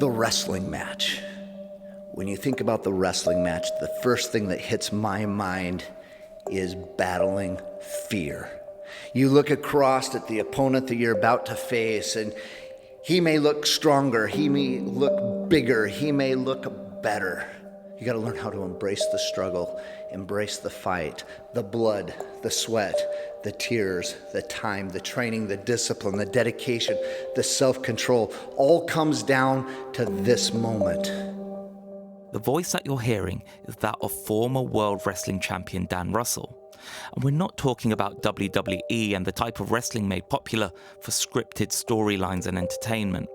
The wrestling match. When you think about the wrestling match, the first thing that hits my mind is battling fear. You look across at the opponent that you're about to face, and he may look stronger, he may look bigger, he may look better. You got to learn how to embrace the struggle, embrace the fight, the blood, the sweat, the tears, the time, the training, the discipline, the dedication, the self-control. All comes down to this moment. The voice that you're hearing is that of former World Wrestling Champion Dan Russell. And we're not talking about WWE and the type of wrestling made popular for scripted storylines and entertainment,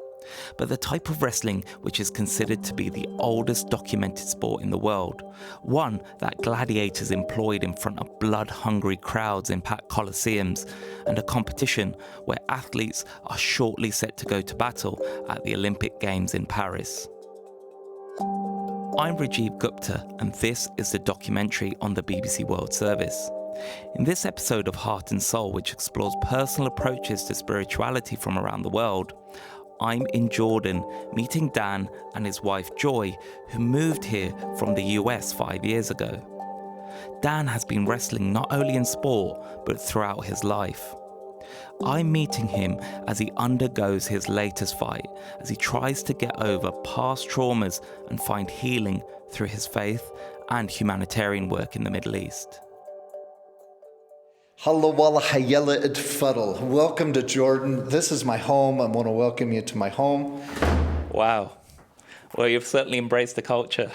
but the type of wrestling which is considered to be the oldest documented sport in the world, one that gladiators employed in front of blood-hungry crowds in packed coliseums, and a competition where athletes are shortly set to go to battle at the Olympic Games in Paris. I'm Rajiv Gupta, and this is the documentary on the BBC World Service. In this episode of Heart and Soul, which explores personal approaches to spirituality from around the world, I'm in Jordan meeting Dan and his wife Joy, who moved here from the US 5 years ago. Dan has been wrestling not only in sport, but throughout his life. I'm meeting him as he undergoes his latest fight, as he tries to get over past traumas and find healing through his faith and humanitarian work in the Middle East. Welcome to Jordan. This is my home. I want to welcome you to my home. Wow. Well, you've certainly embraced the culture.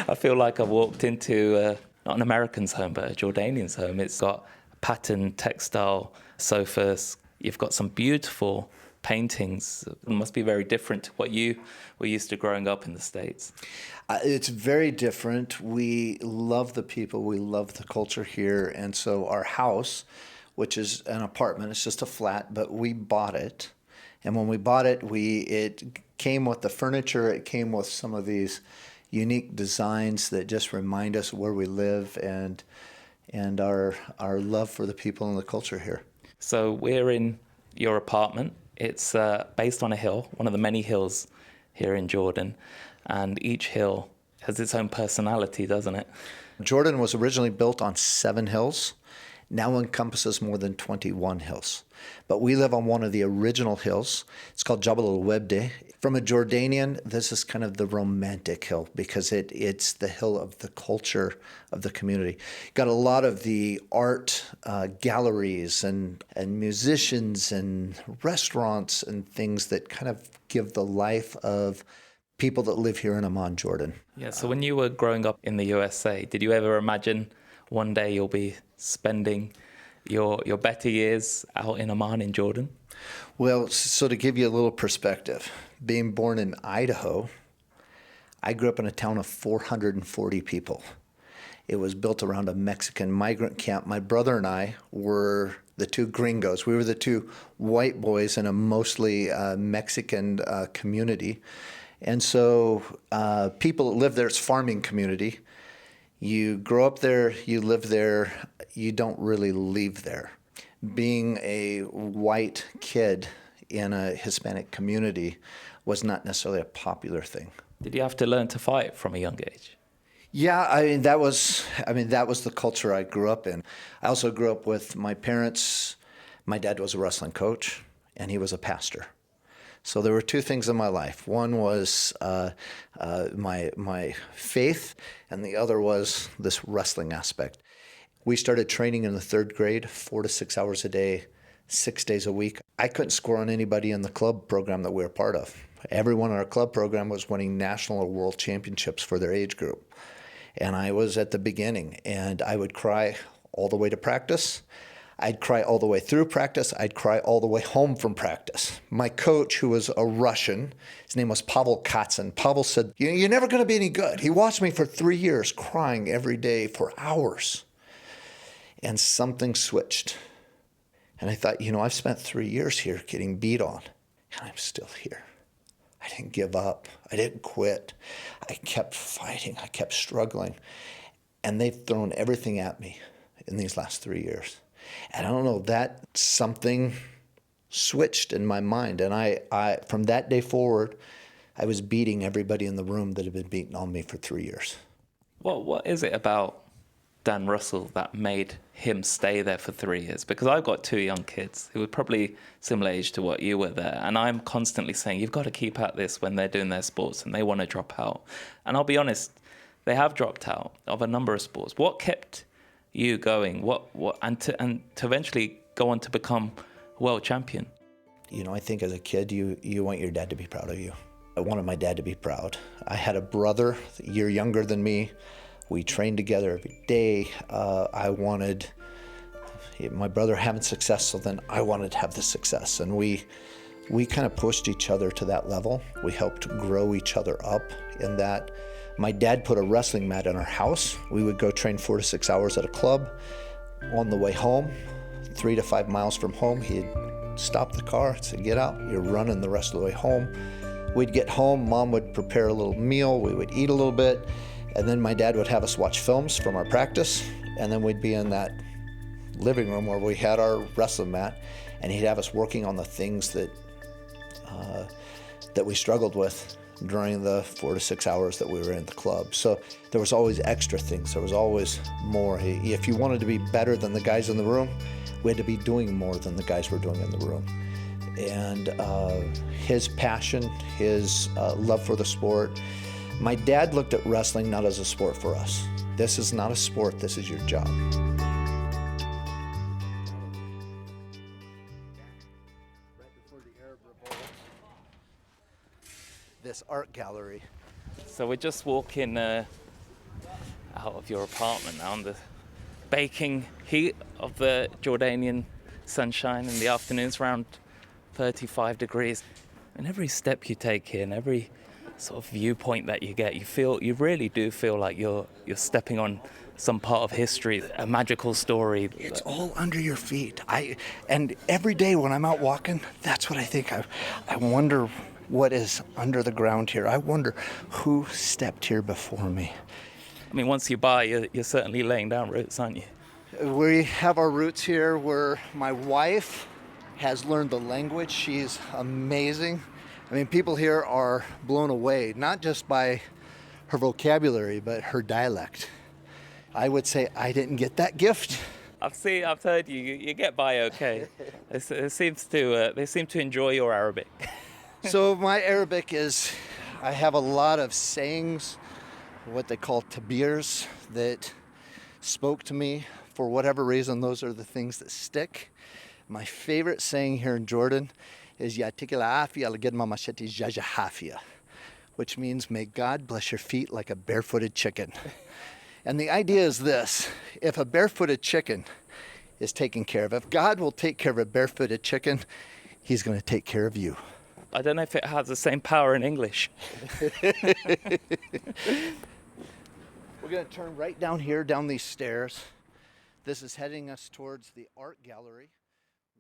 I feel like I've walked into not an American's home, but a Jordanian's home. It's got patterned textile sofas. You've got some beautiful paintings. It must be very different to what you were used to growing up in the States. It's very different. We love the people. We love the culture here. And so our house, which is an apartment, it's just a flat, but we bought it. And when we bought it, it came with the furniture. It came with some of these unique designs that just remind us where we live and our love for the people and the culture here. So we're in your apartment. It's based on a hill, one of the many hills here in Jordan. And each hill has its own personality, doesn't it? Jordan was originally built on 7 hills, now encompasses more than 21 hills. But we live on one of the original hills. It's called Jabal al-Webde. From a Jordanian, this is kind of the romantic hill because it's the hill of the culture of the community. Got a lot of the art galleries and musicians and restaurants and things that kind of give the life of people that live here in Amman, Jordan. Yeah, so when you were growing up in the USA, did you ever imagine one day you'll be spending your better years out in Amman in Jordan? Well, so to give you a little perspective, being born in Idaho, I grew up in a town of 440 people. It was built around a Mexican migrant camp. My brother and I were the 2 gringos. We were the 2 white boys in a mostly Mexican community. And so people that live there, it's farming community. You grow up there, you live there, you don't really leave there. Being a white kid in a Hispanic community was not necessarily a popular thing. Did you have to learn to fight from a young age? Yeah, that was the culture I grew up in. I also grew up with my parents. My dad was a wrestling coach, and he was a pastor. So there were 2 things in my life. One was my faith, and the other was this wrestling aspect. We started training in the 3rd grade, 4 to 6 hours a day, 6 days a week. I couldn't score on anybody in the club program that we were part of. Everyone in our club program was winning national or world championships for their age group. And I was at the beginning, and I would cry all the way to practice. I'd cry all the way through practice. I'd cry all the way home from practice. My coach, who was a Russian, his name was Pavel Katzin. Pavel said, "You're never going to be any good." He watched me for 3 years crying every day for hours. And something switched. And I thought, I've spent 3 years here getting beat on, and I'm still here. I didn't give up. I didn't quit. I kept fighting. I kept struggling. And they've thrown everything at me in these last 3 years. And I don't know, that something switched in my mind. And I from that day forward, I was beating everybody in the room that had been beating on me for 3 years. What is it about Dan Russell that made him stay there for 3 years? Because I've got two young kids who were probably similar age to what you were there, and I'm constantly saying, you've got to keep at this when they're doing their sports and they want to drop out. And I'll be honest, they have dropped out of a number of sports. What kept you going? And to eventually go on to become world champion? You know, I think as a kid, you want your dad to be proud of you. I wanted my dad to be proud. I had a brother a year younger than me. We trained together every day. I wanted my brother having success, so then I wanted to have the success. And we kind of pushed each other to that level. We helped grow each other up in that. My dad put a wrestling mat in our house. We would go train 4 to 6 hours at a club. On the way home, 3 to 5 miles from home, he'd stop the car, say, get out, you're running the rest of the way home. We'd get home, Mom would prepare a little meal, we would eat a little bit, and then my dad would have us watch films from our practice, and then we'd be in that living room where we had our wrestling mat, and he'd have us working on the things that we struggled with during the 4 to 6 hours that we were in the club. So there was always extra things, there was always more. If you wanted to be better than the guys in the room, we had to be doing more than the guys were doing in the room. And his passion, his love for the sport. My dad looked at wrestling not as a sport for us. This is not a sport, this is your job. This art gallery. So we're just walking out of your apartment now in the baking heat of the Jordanian sunshine in the afternoons, around 35 degrees. And every step you take here and every sort of viewpoint that you get, you really do feel like you're stepping on some part of history, a magical story. It's all under your feet. And every day when I'm out walking, that's what I think. I wonder what is under the ground here. I wonder who stepped here before me. I mean, once you buy, you're certainly laying down roots, aren't you? We have our roots here where my wife has learned the language. She's amazing. I mean, people here are blown away, not just by her vocabulary, but her dialect. I would say I didn't get that gift. I've heard you get by okay. They seem to enjoy your Arabic. So my Arabic is, I have a lot of sayings, what they call tabirs, that spoke to me. For whatever reason, those are the things that stick. My favorite saying here in Jordan is Yatik al-afia al-gedma mashati jaja hafia, which means may God bless your feet like a barefooted chicken. And the idea is this: if a barefooted chicken is taken care of, if God will take care of a barefooted chicken, he's going to take care of you. I don't know if it has the same power in English. We're going to turn right down here, down these stairs. This is heading us towards the art gallery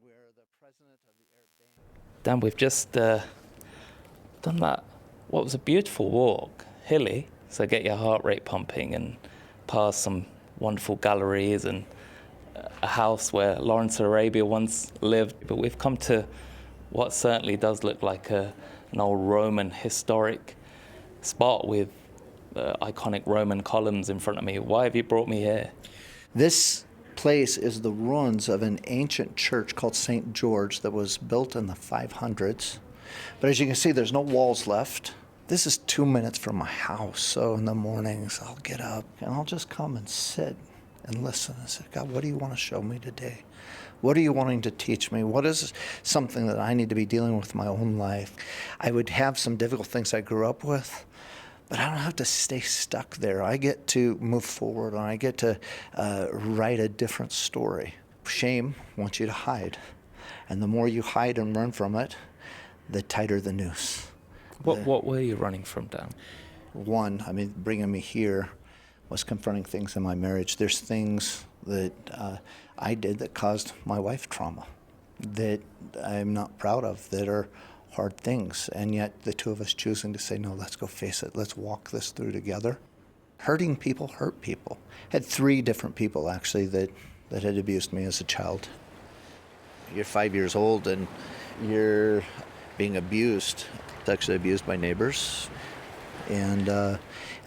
where the president of the Arab Bank... Dan, we've just done that, what was a beautiful walk, hilly, so get your heart rate pumping, and past some wonderful galleries and a house where Lawrence of Arabia once lived. But we've come to what certainly does look like an old Roman historic spot with iconic Roman columns in front of me. Why have you brought me here? This place is the ruins of an ancient church called St. George that was built in the 500s. But as you can see, there's no walls left. This is 2 minutes from my house, so in the mornings I'll get up and I'll just come and sit and listen and say, God, what do you want to show me today? What are you wanting to teach me? What is something that I need to be dealing with in my own life? I would have some difficult things I grew up with, but I don't have to stay stuck there. I get to move forward, and I get to write a different story. Shame wants you to hide, and the more you hide and run from it, the tighter the noose. What were you running from, Dan? One, bringing me here was confronting things in my marriage. There's things that I did that caused my wife trauma that I'm not proud of, that are hard things, and yet the two of us choosing to say, no, let's go face it. Let's walk this through together. Hurting people hurt people. Had 3 different people, actually, that had abused me as a child. You're 5 years old and you're being abused. Sexually abused by neighbors. And then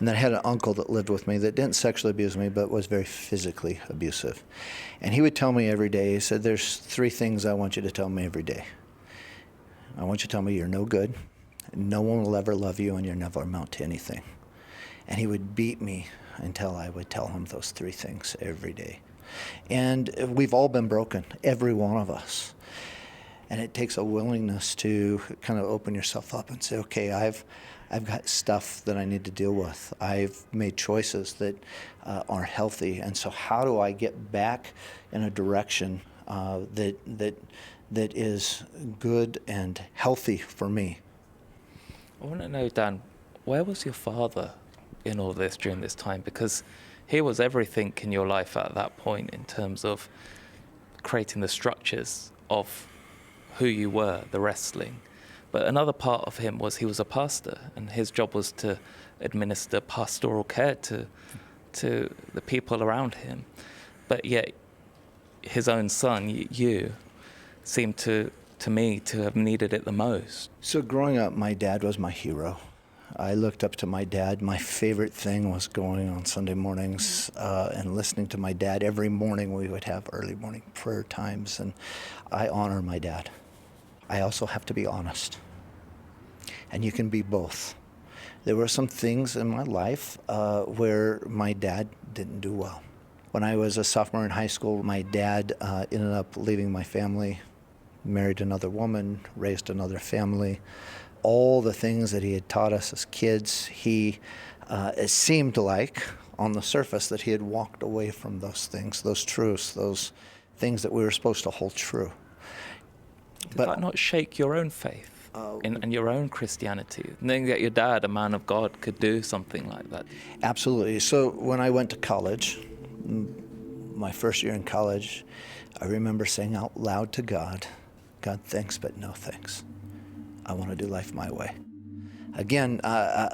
I had an uncle that lived with me that didn't sexually abuse me, but was very physically abusive. And he would tell me every day, he said, there's 3 things I want you to tell me every day. I want you to tell me you're no good, no one will ever love you, and you'll never amount to anything. And he would beat me until I would tell him those 3 things every day. And we've all been broken, every one of us. And it takes a willingness to kind of open yourself up and say, okay, I've got stuff that I need to deal with. I've made choices that aren't healthy. And so how do I get back in a direction that is good and healthy for me? I want to know, Dan, where was your father in all this during this time? Because he was everything in your life at that point in terms of creating the structures of who you were, the wrestling. But another part of him was he was a pastor, and his job was to administer pastoral care to the people around him. But yet his own son, you, seemed to me to have needed it the most. So growing up, my dad was my hero. I looked up to my dad. My favorite thing was going on Sunday mornings and listening to my dad. Every morning we would have early morning prayer times, and I honor my dad. I also have to be honest, and you can be both. There were some things in my life where my dad didn't do well. When I was a sophomore in high school, my dad ended up leaving my family, married another woman, raised another family. All the things that he had taught us as kids, it seemed like on the surface that he had walked away from those things, those truths, those things that we were supposed to hold true. Did that not shake your own faith and your own Christianity, knowing that your dad, a man of God, could do something like that? Absolutely. So when I went to college, my first year in college, I remember saying out loud to God, God, thanks, but no thanks. I want to do life my way. Again,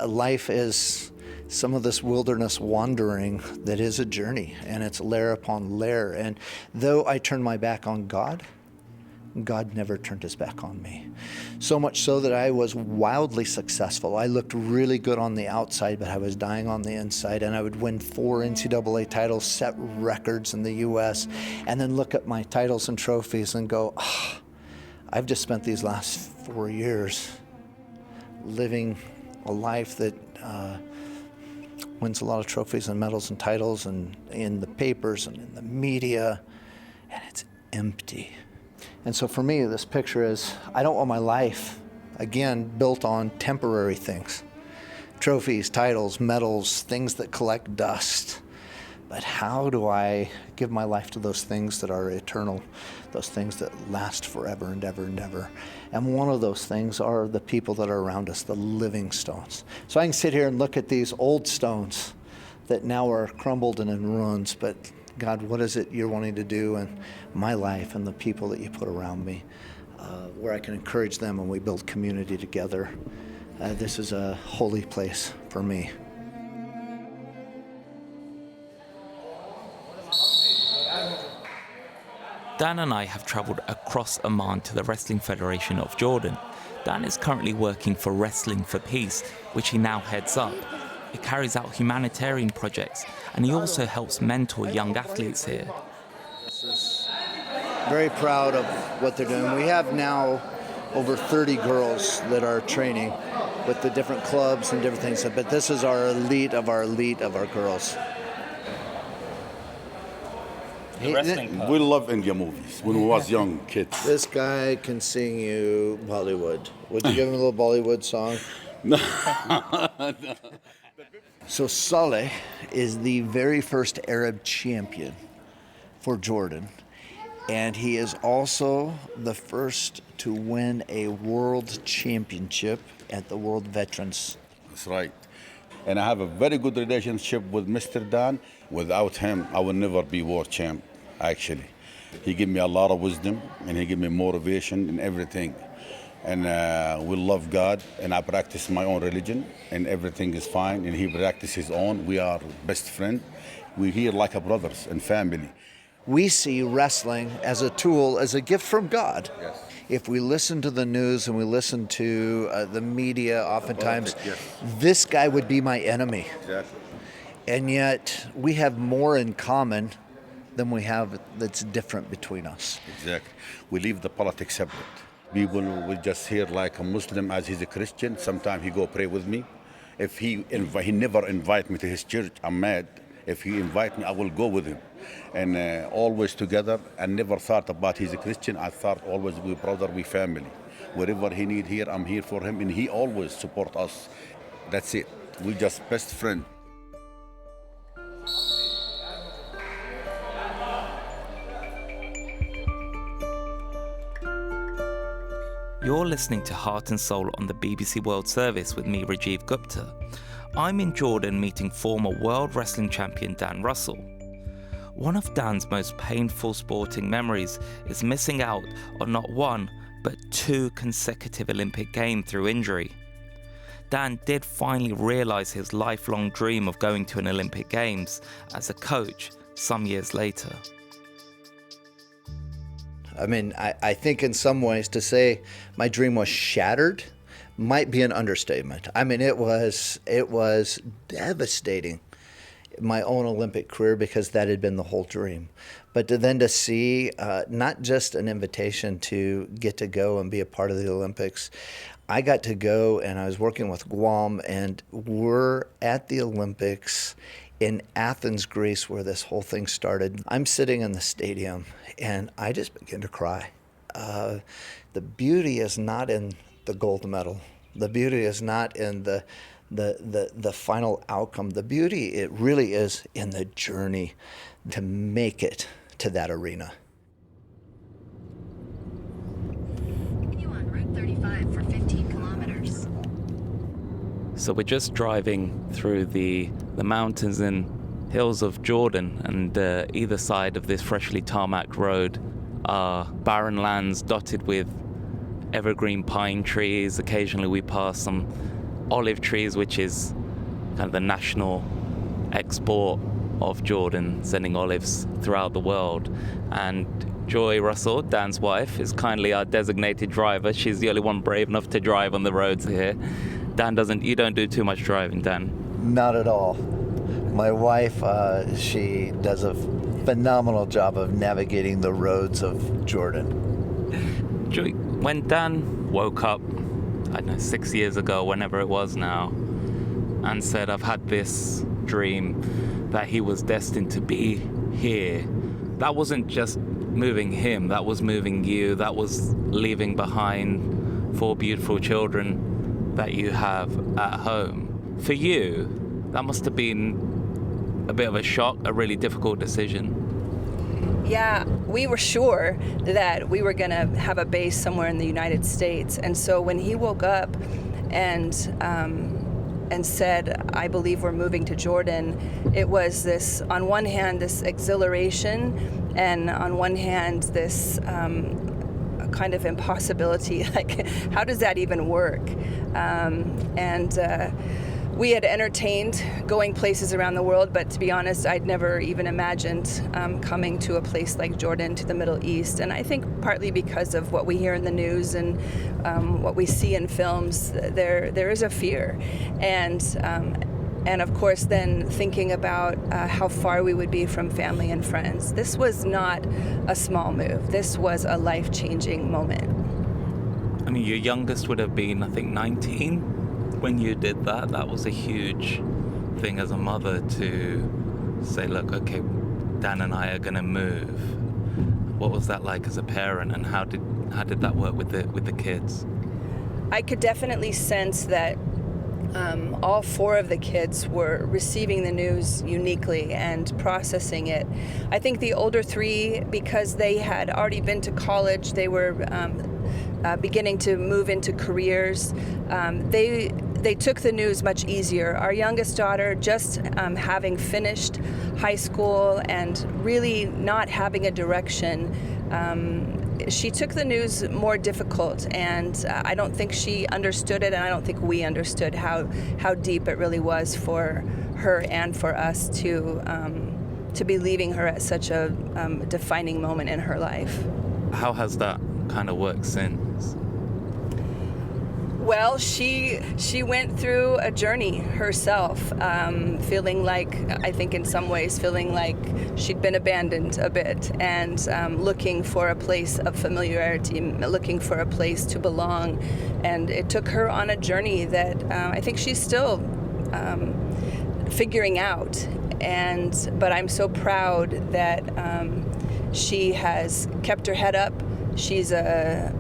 life is some of this wilderness wandering that is a journey, and it's layer upon layer. And though I turned my back on God, God never turned his back on me. So much so that I was wildly successful. I looked really good on the outside, but I was dying on the inside, and I would win 4 NCAA titles, set records in the U.S., and then look at my titles and trophies and go, I've just spent these last 4 years living a life that wins a lot of trophies and medals and titles and in the papers and in the media, and it's empty. And so for me, this picture is, I don't want my life, again, built on temporary things. Trophies, titles, medals, things that collect dust. But how do I give my life to those things that are eternal, those things that last forever and ever and ever? And one of those things are the people that are around us, the living stones. So I can sit here and look at these old stones that now are crumbled and in ruins, but God, what is it you're wanting to do in my life and the people that you put around me, where I can encourage them and we build community together? This is a holy place for me. Dan and I have travelled across Amman to the Wrestling Federation of Jordan. Dan is currently working for Wrestling for Peace, which he now heads up. He carries out humanitarian projects, and he also helps mentor young athletes here. Very proud of what they're doing. We have now over 30 girls that are training with the different clubs and different things, but this is our elite of our girls. We love India movies when we was young kids. This guy can sing you Bollywood. Would you give him a little Bollywood song? No. So Saleh is the very first Arab champion for Jordan, and he is also the first to win a world championship at the World Veterans. That's right. And I have a very good relationship with Mr. Dan. Without him, I would never be world champ, actually. He gave me a lot of wisdom, and he gave me motivation in everything. And we love God, and I practice my own religion, and everything is fine, and he practices his own. We are best friends. We're here like a brothers and family. We see wrestling as a tool, as a gift from God. Yes. if we listen to the news and we listen to the media, oftentimes, Yes. this guy would be my enemy. Exactly. And yet we have more in common than we have that's different between us. Exactly. We leave the politics separate. People will just hear like a Muslim as he's a Christian. Sometimes he go pray with me. If he never invite me to his church, I'm mad. If he invite me, I will go with him. And always together. I never thought about he's a Christian. I thought always we brother, we family. Wherever he need here, I'm here for him. And he always support us. That's it. We just best friend. You're listening to Heart and Soul on the BBC World Service with me, Rajiv Gupta. I'm in Jordan meeting former World Wrestling Champion Dan Russell. One of Dan's most painful sporting memories is missing out on not one, but 2 consecutive Olympic Games through injury. Dan did finally realise his lifelong dream of going to an Olympic Games as a coach some years later. I mean, I think in some ways to say my dream was shattered might be an understatement. I mean, it was devastating, my own Olympic career, because that had been the whole dream. But to see not just an invitation to get to go and be a part of the Olympics, I got to go and I was working with Guam, and we're at the Olympics in Athens, Greece, where this whole thing started. I'm sitting in the stadium and I just begin to cry. The beauty is not in the gold medal. The beauty is not in the final outcome. The beauty, it really is in the journey to make it to that arena. Continue on Route 35 for 15 kilometers. So we're just driving through the mountains and hills of Jordan, and either side of this freshly tarmac road are barren lands dotted with evergreen pine trees. Occasionally we pass some olive trees, which is kind of the national export of Jordan, sending olives throughout the world. And Joy Russell, Dan's wife, is kindly our designated driver. She's the only one brave enough to drive on the roads here. Dan you don't do too much driving, Dan. Not at all. My wife, she does a phenomenal job of navigating the roads of Jordan. Joy, when Dan woke up, I don't know, 6 years ago, whenever it was now, and said, I've had this dream that he was destined to be here, that wasn't just moving him, that was moving you, that was leaving behind 4 beautiful children that you have at home. For you, that must have been a bit of a shock, a really difficult decision. Yeah, we were sure that we were going to have a base somewhere in the United States. And so when he woke up and said, I believe we're moving to Jordan, it was this, on one hand, this exhilaration, and on one hand, this kind of impossibility. Like, how does that even work? We had entertained going places around the world, but to be honest, I'd never even imagined coming to a place like Jordan, to the Middle East. And I think partly because of what we hear in the news and what we see in films, there is a fear. And of course, then thinking about how far we would be from family and friends. This was not a small move. This was a life-changing moment. I mean, your youngest would have been, I think, 19 when you did that. That was a huge thing as a mother to say, look, okay, Dan and I are going to move. What was that like as a parent, and how did that work with the kids? I could definitely sense that all 4 of the kids were receiving the news uniquely and processing it. I think the older 3, because they had already been to college, they were beginning to move into careers. They took the news much easier. Our youngest daughter, just having finished high school and really not having a direction, she took the news more difficult, and I don't think she understood it, and I don't think we understood how deep it really was for her and for us to be leaving her at such a defining moment in her life. How has that kind kind of work since? Well, she went through a journey herself, feeling like, I think in some ways, feeling like she'd been abandoned a bit, and looking for a place of familiarity, looking for a place to belong. And it took her on a journey that I think she's still figuring out. But I'm so proud that she has kept her head up. She's a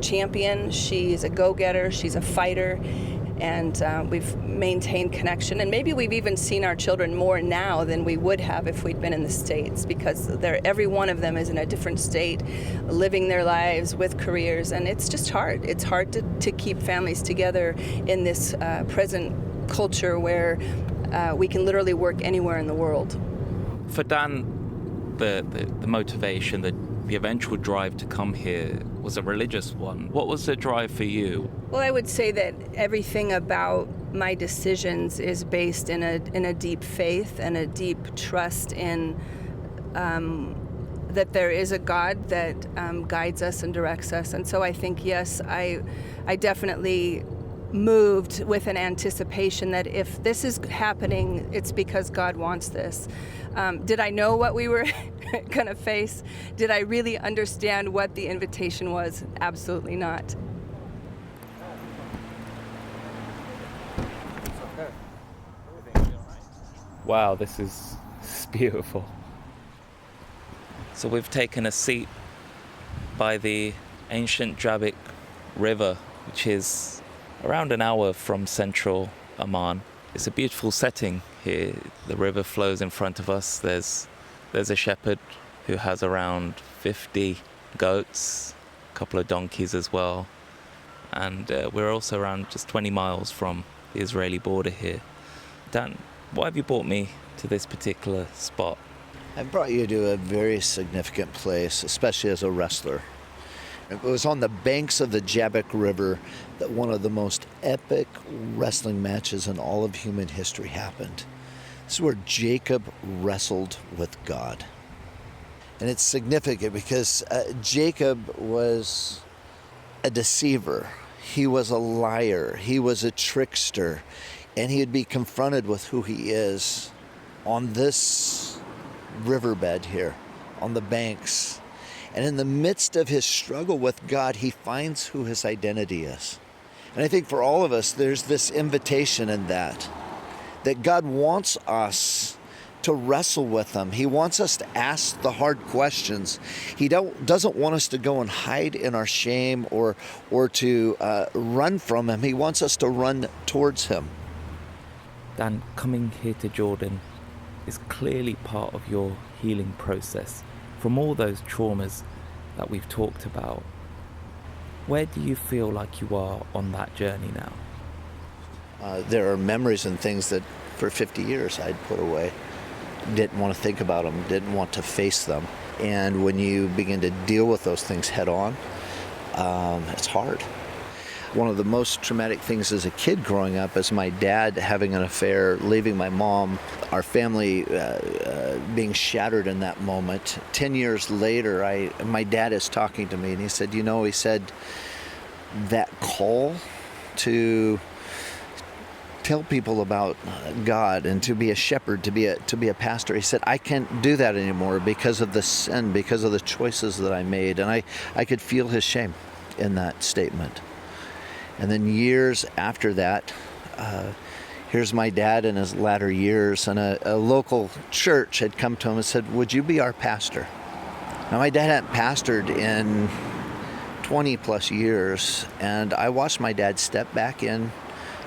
champion, she's a go-getter, she's a fighter, and we've maintained connection. And maybe we've even seen our children more now than we would have if we'd been in the States, because every one of them is in a different state, living their lives with careers, and it's just hard. It's hard to keep families together in this present culture where we can literally work anywhere in the world. For Dan, the motivation, the eventual drive to come here was a religious one. What was the drive for you? Well, I would say that everything about my decisions is based in a deep faith and a deep trust in that there is a God that guides us and directs us. And so I think, yes, I definitely moved with an anticipation that if this is happening, it's because God wants this. Did I know what we were going to face? Did I really understand what the invitation was? Absolutely not. Wow, this is beautiful. So we've taken a seat by the ancient Jabbok River, which is around an hour from central Amman. It's a beautiful setting here. The river flows in front of us. There's a shepherd who has around 50 goats, a couple of donkeys as well. And we're also around just 20 miles from the Israeli border here. Dan, why have you brought me to this particular spot? I brought you to a very significant place, especially as a wrestler. It was on the banks of the Jabbok River that one of the most epic wrestling matches in all of human history happened. This is where Jacob wrestled with God. And it's significant because Jacob was a deceiver. He was a liar. He was a trickster. And he'd be confronted with who he is on this riverbed here, on the banks. And in the midst of his struggle with God, he finds who his identity is. And I think for all of us, there's this invitation in that God wants us to wrestle with him. He wants us to ask the hard questions. He doesn't want us to go and hide in our shame or to run from him. He wants us to run towards him. Dan, coming here to Jordan is clearly part of your healing process. From all those traumas that we've talked about, where do you feel like you are on that journey now? There are memories and things that for 50 years I'd put away. Didn't want to think about them, didn't want to face them. And when you begin to deal with those things head on, it's hard. One of the most traumatic things as a kid growing up is my dad having an affair, leaving my mom, our family being shattered in that moment. 10 years later, my dad is talking to me and he said, that call to tell people about God and to be a shepherd, to be a pastor. He said, I can't do that anymore because of the sin, because of the choices that I made. And I could feel his shame in that statement. And then years after that, here's my dad in his latter years, and a local church had come to him and said, would you be our pastor? Now, my dad hadn't pastored in 20 plus years, and I watched my dad step back in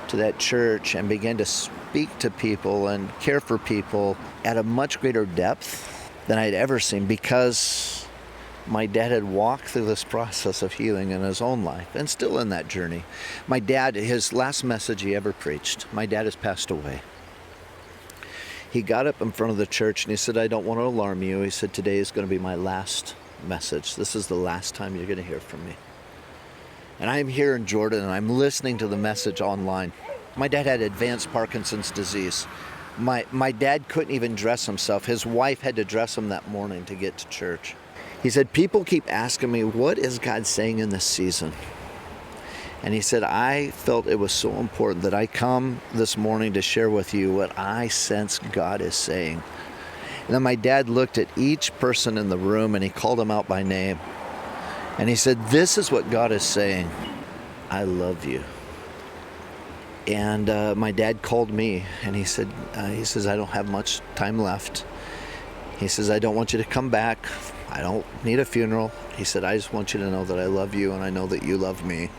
to that church and begin to speak to people and care for people at a much greater depth than I'd ever seen, because my dad had walked through this process of healing in his own life and still in that journey. My dad, his last message he ever preached, my dad has passed away. He got up in front of the church and he said, I don't want to alarm you. He said, today is going to be my last message. This is the last time you're going to hear from me. And I'm here in Jordan and I'm listening to the message online. My dad had advanced Parkinson's disease. My dad couldn't even dress himself. His wife had to dress him that morning to get to church. He said, people keep asking me, what is God saying in this season? And he said, I felt it was so important that I come this morning to share with you what I sense God is saying. And then my dad looked at each person in the room and he called them out by name. And he said, this is what God is saying. I love you. And my dad called me and he said, I don't have much time left. He says, I don't want you to come back. I don't need a funeral. He said, I just want you to know that I love you and I know that you love me.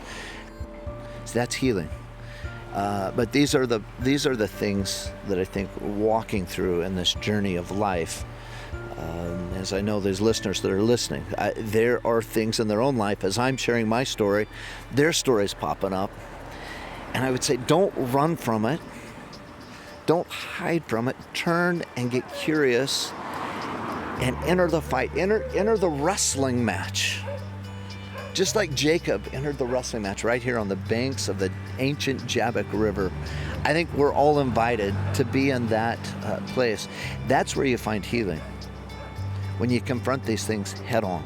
So that's healing. But these are the things that I think walking through in this journey of life, as I know there's listeners that are listening, there are things in their own life, as I'm sharing my story, their story's popping up. And I would say, don't run from it. Don't hide from it. Turn and get curious and enter the fight. Enter the wrestling match. Just like Jacob entered the wrestling match right here on the banks of the ancient Jabbok River. I think we're all invited to be in that place. That's where you find healing, when you confront these things head on.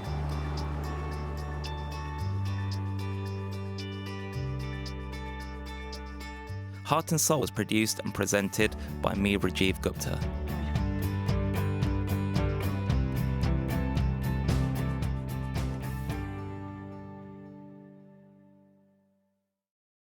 Heart and Soul was produced and presented by me, Rajiv Gupta.